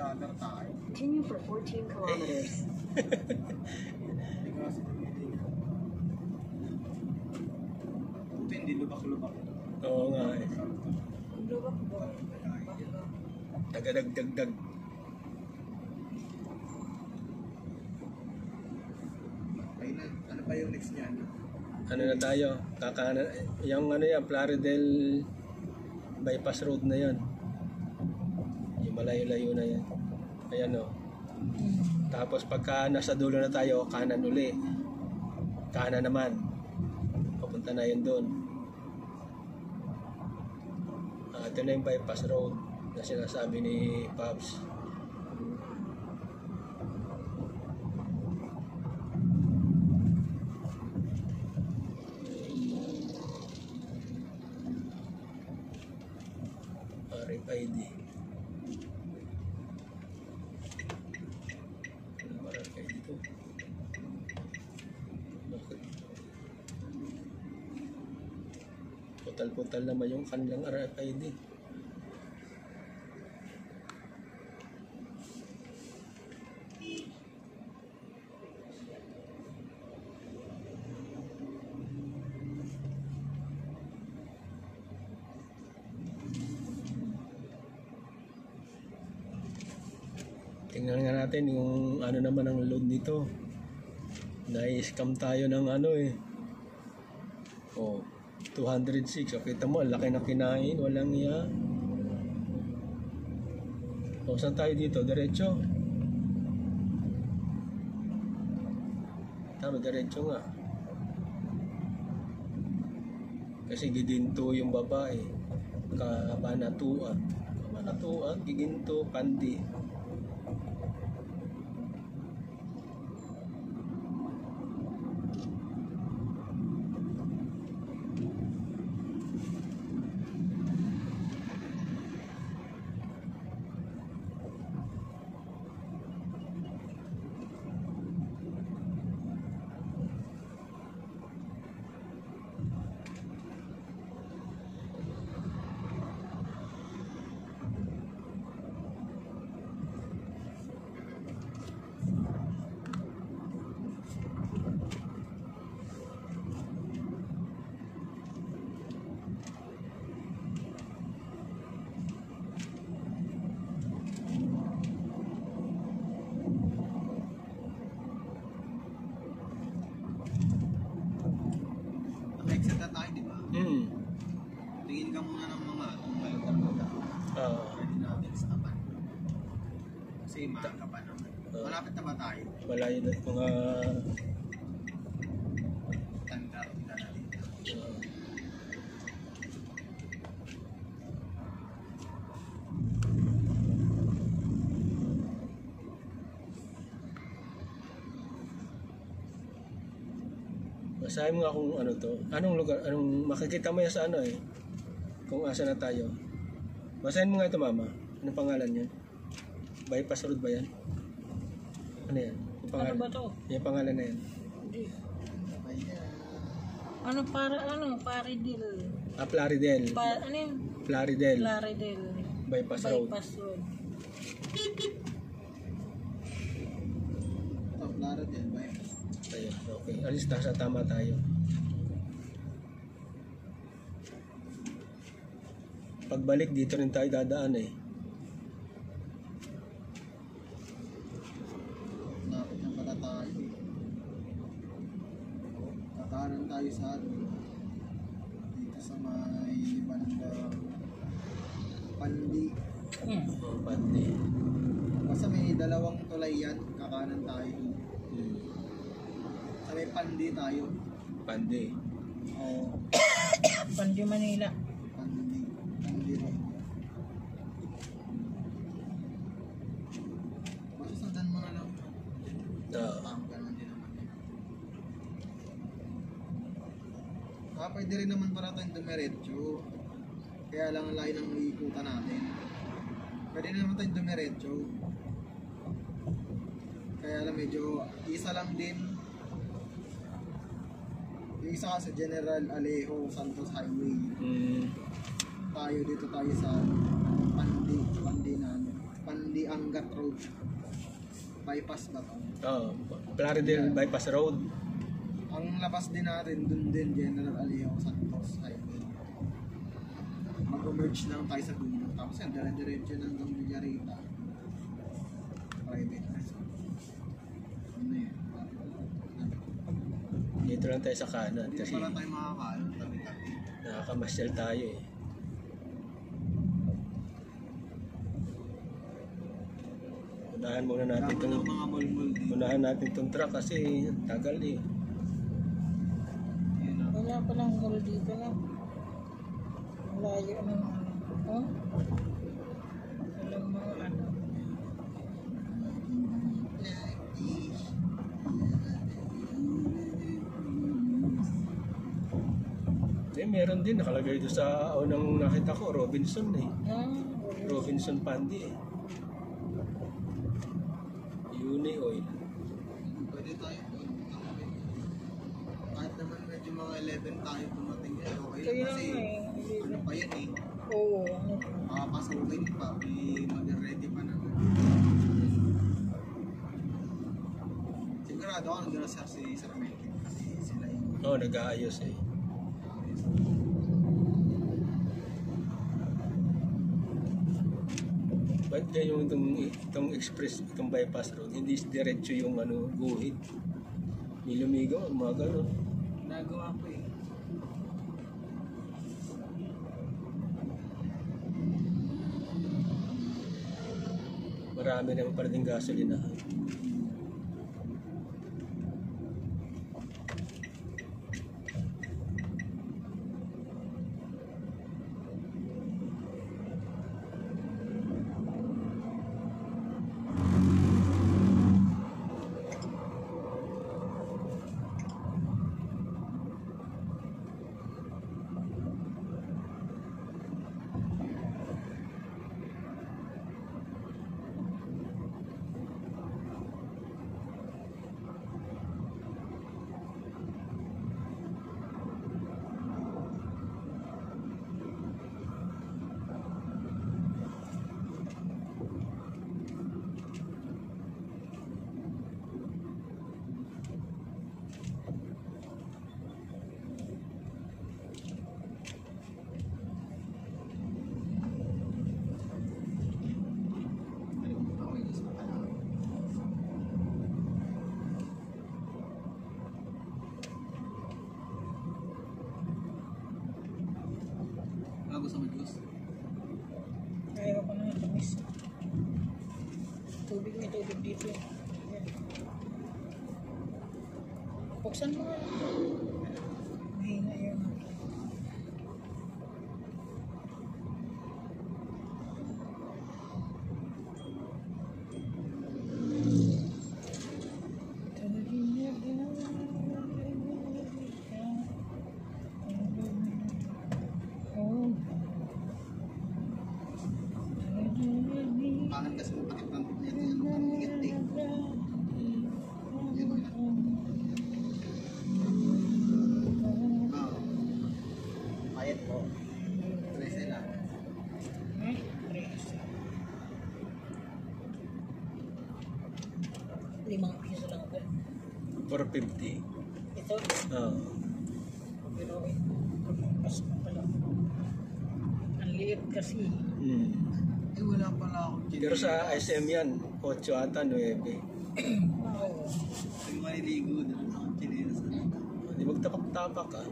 Brother tayo. Continue for 14 kilometers. Hindi lubak-lubak. Oo nga eh. Lubak ba? Tagadagdagdag. Ayun, ano pa yung next niya? Ano na tayo? Kakanan. Yung ano yan, Plaridel bypass road na yan. Yung malayo-layo na yan. Ayan o. Tapos pagka nasa dulo na tayo, kanan uli. Kanan naman. Papunta na yun doon. Ito na yung bypass road na sinasabi ni Pops. RFID. Ano ba RFID ito? Bakit? Putal-putal naman yung kanilang RFID. Tingnan nga natin yung ano naman ang load nito. Na-scam tayo ng ano eh. Oh, 206. O, kita mo, ang laki na kinain. Walang iya. O, saan tayo dito? Diretso. Tama, diretso nga. Kasi gidinto yung babae. Kabanatuan. Kabanatuan, giginto, pandi. Exit na tayo, di ba? Tingin ka muna ng mga lugar-lugar. Pwede natin stopan. Kasi maaga pa naman. Malapit na ba tayo? Malayo na mga Tanda rin na natin. Basahin mo nga kung ano to. Anong lugar? Anong makikita mo yan sa ano eh. Kung asa na tayo. Basahin mo nga ito, mama. Anong pangalan niyan? Bypass road ba yan? Ano yan? Yung pangalan, Ano ba to? yung pangalan na yan. Hindi. Ano para ano? Plaridel. Plaridel. Ano yun? Plaridel. Plaridel. Bypass road. Bypass road. Ito, klaro din ba yun? Ayun, okay. Alis na sa tama tayo. Pagbalik dito rin tayo dadaan eh. Lapit na pala tayo. Kakaran tayo sa dito sa may banda Pandi. Pandi. Basta may dalawang tulay yan, kakanan tayo. Sa may Pandi tayo. Pandi. Oo, Pandi Manila. Pandi rin. Basta sundan mo na lang. Ganun din naman yun. Pwede rin naman para tayong dumiretso. Kaya lang ang layo ng ikutan natin. Pwede naman tayong dumiretso. Kaya lang medyo isa lang din. Yung isa kasi General Alejo Santos Highway. Tayo dito tayo sa Pandi namin. Pandiangat Road. Bypass ba to? Plaridel Bypass Road. Ang labas din natin, dun din, General Aliao Santos Highway. Mag-merge lang tayo sa dulo. Tapos yan, dire-diretso hanggang Villarita. Private resort. Ano yan? Dito lang tayo sa kanan Hindi kasi pala tayo makakaano, tabi-tabi. nakakamasyal tayo eh. Unahan muna natin Dami ng itong mga mall-mall dito. unahan natin itong truck kasi tagal eh. Yun ang Wala palang mall dito na. Malayo ng ano. Oh? Walang mga ano. Meron din nakalagay doon sa unang nakita ko, Robinson eh. Ah, Robinson Pandi eh. Uni Oil. pwede tayo. Kahit naman medyo mga 11 tayo pumating eh. Okay lang kaya kasi nga eh. ano pa yan eh. Oo, ano. Makapasukin pa. Mag-ready pa naman. Sigurado ako nandun na si Sir Melvin kasi sila yung Oo, nag-aayos eh. Ba't kaya yung itong express, itong bypass road, hindi diretso yung ano, guhit. Nilumigaw, mga gano'n. nagawa ko eh. Marami naman pa rin gasolina. Gusto mo juice? Ayaw ko na tamis. Tubig, may tubig dito. Ayan. Buksan mo nga. Mahina yun. Pangan kasi mapatik ng ito yung bigat eh. Yun na. Payat po. 13 lang. Hmm? Tres. 5 piso lang ako. 450. Ito, pero mas pa pala. Ang liit kasi. Eh wala pala akong chinelas. Pero sa SM yan, 8 ata, 9. Oo. Ay maliligo na lang akong chinelas. Hindi magtapak-tapak ah.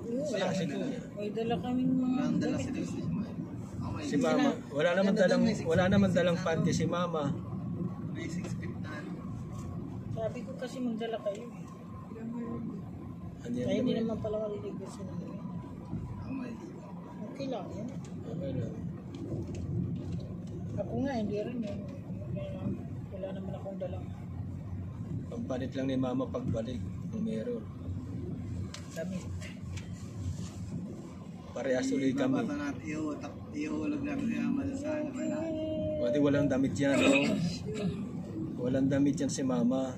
Wala si Kuya. May dala kaming mga Walang dala damit. si Lucy. Okay. Si Mama, wala naman dalang panty si Mama. May 6 feet na. Sabi ko kasi magdala kayo. Ano yan Kaya hindi naman? naman pala maliligo sila. Ang maliligo. Okay lang yan. Okay lang. Ako nga, hindi rin eh. Wala naman akong dalang Pagpalit lang ni Mama pagbalik. Kung meron. damit. Parehas ulit kami. Babata natin, ihulog natin yung ama sa ano ba na. Pati walang damit yan, no? Walang damit yan si Mama.